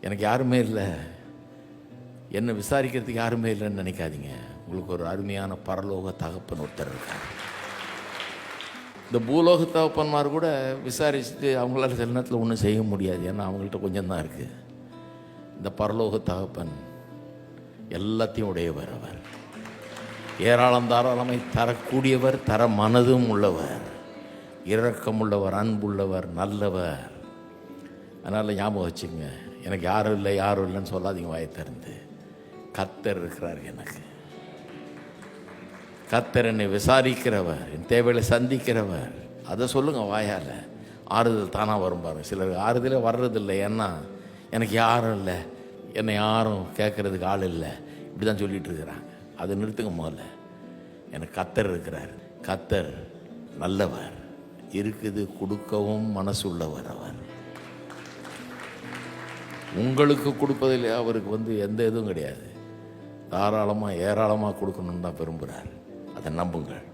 எனக்கு யாருமே இல்லை, என்னை விசாரிக்கிறதுக்கு யாருமே இல்லைன்னு நினைக்காதீங்க. உங்களுக்கு ஒரு அருமையான பரலோக தகப்பன் ஒருத்தர் இருக்கார். இந்த பூலோக தகப்பன்மார் கூட விசாரிச்சுட்டு அவங்களால சில நேரத்தில் ஒன்றும் செய்ய முடியாது, ஏன்னா அவங்கள்ட்ட கொஞ்சம் தான் இருக்குது. இந்த பரலோக தகப்பன் எல்லாத்தையும் உடையவர். அவர் ஏராளம் தாராளமை தரக்கூடியவர், தர மனதும் உள்ளவர், இரக்கமுள்ளவர், அன்புள்ளவர், நல்லவர். அதனால் ஞாபகம் வச்சுங்க, எனக்கு யாரும் இல்லை யாரும் இல்லைன்னு சொல்லாதீங்க. வாயை திறந்து கர்த்தர் இருக்கிறார். எனக்கு கர்த்தர் என்னை விசாரிக்கிறவர், என் தேவைகளை சந்திக்கிறவர். அதை சொல்லுங்கள் வாயால். ஆறுதல் தானாக வரும் பாருங்க. சிலருக்கு ஆறுதலே வர்றதில்லை, ஏன்னா எனக்கு யாரும் இல்லை, என்னை யாரும் கேட்குறதுக்கு ஆள் இல்லை, இப்படி தான் சொல்லிகிட்டு இருக்கிறாங்க. அதை நிறுத்துங்க. முதல்ல எனக்கு கர்த்தர் இருக்கிறார். கர்த்தர் நல்லவர், இருக்குது கொடுக்கவும் மனசுள்ளவர். அவர் உங்களுக்கு கொடுப்பதில் அவருக்கு எந்த இதுவும் கிடையாது. தாராளமாக ஏராளமாக கொடுக்கணுன்னு தான் விரும்புகிறார். அதை நம்புங்கள்.